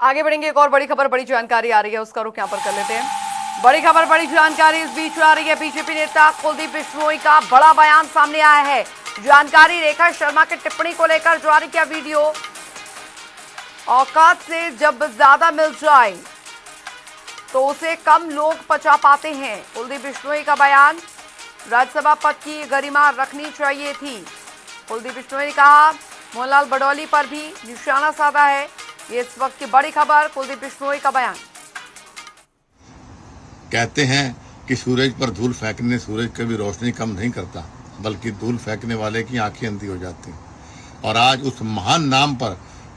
आगे बढ़ेंगे। एक और बड़ी खबर, बड़ी जानकारी आ रही है, उसका रुख यहाँ पर कर लेते हैं। बड़ी खबर, बड़ी जानकारी इस बीच आ रही है। बीजेपी नेता कुलदीप बिश्नोई का बड़ा बयान सामने आया है। जानकारी, रेखा शर्मा की टिप्पणी को लेकर जारी किया वीडियो। औकात से जब ज्यादा मिल जाए तो उसे कम लोग पचा पाते हैं। कुलदीप बिश्नोई का बयान, राज्यसभा पद की गरिमा रखनी चाहिए थी। कुलदीप बिश्नोई ने कहा मोहनलाल बडौली पर भी निशाना साधा है। ये इस वक्त की बड़ी खबर, कुलदीप बिश्नोई का बयान। कहते हैं कि सूरज पर धूल फेंकने सूरज कभी रोशनी कम नहीं करता, बल्कि धूल फेंकने वाले की आंखें अंधी हो जाती हैं। और आज उस महान नाम पर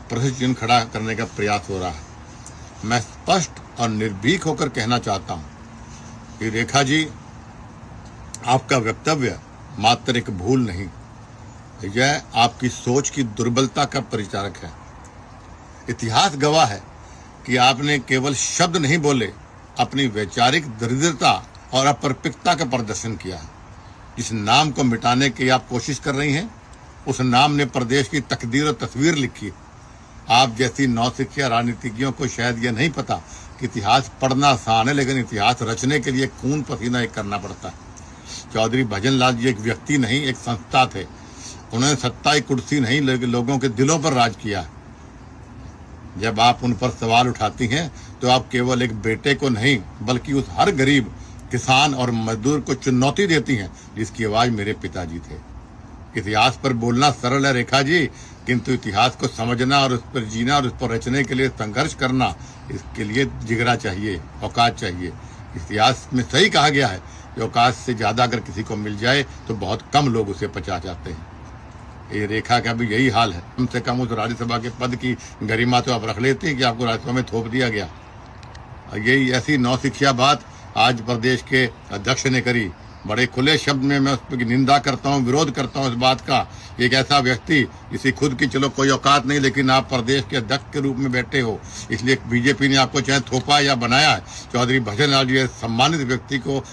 प्रश्न चिन्ह खड़ा करने का प्रयास हो रहा है। मैं स्पष्ट और निर्भीक होकर कहना चाहता हूं कि रेखा जी, आपका वक्तव्य मात्र एक भूल नहीं, यह आपकी सोच की दुर्बलता का परिचारक है। इतिहास गवाह है कि आपने केवल शब्द नहीं बोले, अपनी वैचारिक दरिद्रता और अपरिपक्वता का प्रदर्शन किया है। जिस नाम को मिटाने की आप कोशिश कर रही हैं, उस नाम ने प्रदेश की तकदीर और तस्वीर लिखी है। आप जैसी नौसिखिया राजनीतिज्ञों को शायद यह नहीं पता कि इतिहास पढ़ना आसान है, लेकिन इतिहास रचने के लिए खून पसीना एक करना पड़ता है। चौधरी भजन लाल जी एक व्यक्ति नहीं, एक संस्था थे। उन्होंने सत्ता की कुर्सी नहीं, लेकिन लोगों के दिलों पर राज किया है। जब आप उन पर सवाल उठाती हैं तो आप केवल एक बेटे को नहीं, बल्कि उस हर गरीब, किसान और मजदूर को चुनौती देती हैं जिसकी आवाज मेरे पिताजी थे। इतिहास पर बोलना सरल है रेखा जी, किंतु इतिहास को समझना और उस पर जीना और उस पर रचने के लिए संघर्ष करना, इसके लिए जिगरा चाहिए, औकात चाहिए। इतिहास में सही कहा गया है कि औकात से ज्यादा अगर किसी को मिल जाए तो बहुत कम लोग उसे पचा जाते हैं। ये रेखा का भी यही हाल है। कम से कम उस राज्यसभा के पद की गरिमा तो आप रख लेते हैं कि आपको राज्यसभा में थोप दिया गया। यही ऐसी नौसिखिया बात आज प्रदेश के अध्यक्ष ने करी। बड़े खुले शब्द में मैं उस पर निंदा करता हूँ, विरोध करता हूँ इस बात का। एक ऐसा व्यक्ति जिसे खुद की चलो कोई औकात नहीं, लेकिन आप प्रदेश के अध्यक्ष के रूप में बैठे हो, इसलिए बीजेपी ने आपको चाहे थोपा या बनाया है। चौधरी भजन लाल जी सम्मानित व्यक्ति को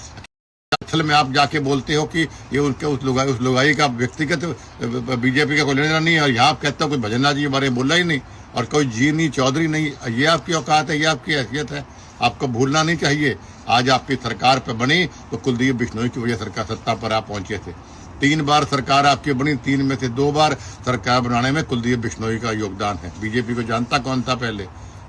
असल में आप जाके बोलते हो कि ये उनके उस लुगाई का व्यक्तिगत बीजेपी का कोई लेना नहीं है, और यहाँ आप कहते हो कोई भजन लाल जी के बारे में बोला ही नहीं, और कोई जी नहीं, चौधरी नहीं। ये आपकी औकात है, ये आपकी हैसियत है, आपको भूलना नहीं चाहिए। आज आपकी सरकार पे बनी तो कुलदीप बिश्नोई की वजह सरकार सत्ता पर आप पहुंचे थे। 3 बार सरकार आपकी बनी, 3 में से 2 बार सरकार बनाने में कुलदीप बिश्नोई का योगदान है। बीजेपी को जानता कौन था पहले?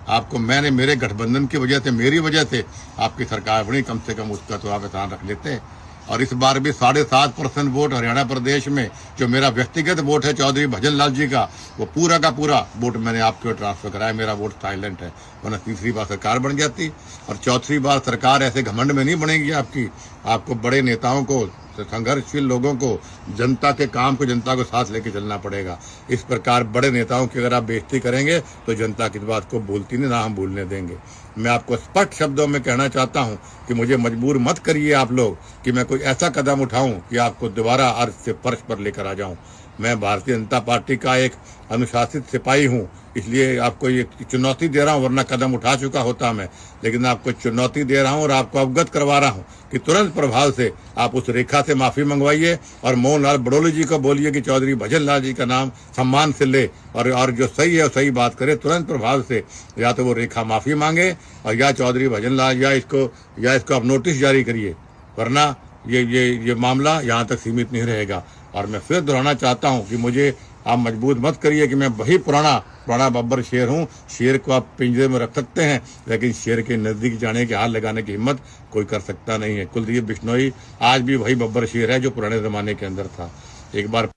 आपको मैंने मेरे गठबंधन की वजह से, मेरी वजह से आपकी सरकार बनी, कम से कम उसका तो आप एहसान रख लेते। और इस बार भी 7.5% वोट हरियाणा प्रदेश में जो मेरा व्यक्तिगत वोट है चौधरी भजन लाल जी का, वो पूरा का पूरा वोट मैंने आपके ओर ट्रांसफर कराया। मेरा वोट साइलेंट है, वरना तीसरी बार सरकार बन जाती। और चौथी बार सरकार ऐसे घमंड में नहीं बनेगी आपकी। आपको बड़े नेताओं को, संघर्षशील लोगों को, जनता के काम को, जनता को साथ लेके चलना पड़ेगा। इस प्रकार बड़े नेताओं की अगर आप बेइज्जती करेंगे तो जनता की बात को भूलती नहीं, ना हम भूलने देंगे। मैं आपको स्पष्ट शब्दों में कहना चाहता हूं कि मुझे मजबूर मत करिए आप लोग कि मैं कोई ऐसा कदम उठाऊं कि आपको दोबारा अर्श से फर्श पर लेकर आ जाऊं। मैं भारतीय जनता पार्टी का एक अनुशासित सिपाही हूं, इसलिए आपको ये चुनौती दे रहा हूं, वरना कदम उठा चुका होता मैं। लेकिन आपको चुनौती दे रहा हूं और आपको अवगत करवा रहा हूं कि तुरंत प्रभाव से आप उस रेखा से माफी मंगवाइए और मोहनलाल बडौली जी को बोलिए कि चौधरी भजन लाल जी का नाम सम्मान से ले, और जो सही है सही बात करे। तुरंत प्रभाव से या तो वो रेखा माफी मांगे और या चौधरी भजन लाल या इसको आप नोटिस जारी करिए, वरना ये मामला यहाँ तक सीमित नहीं रहेगा। और मैं फिर दोहराना चाहता हूँ कि मुझे आप मजबूर मत करिए कि मैं वही पुराना बब्बर शेर हूँ। शेर को आप पिंजरे में रख सकते हैं, लेकिन शेर के नजदीक जाने के, हाथ लगाने की हिम्मत कोई कर सकता नहीं है। कुलदीप बिश्नोई आज भी वही बब्बर शेर है जो पुराने जमाने के अंदर था। एक बार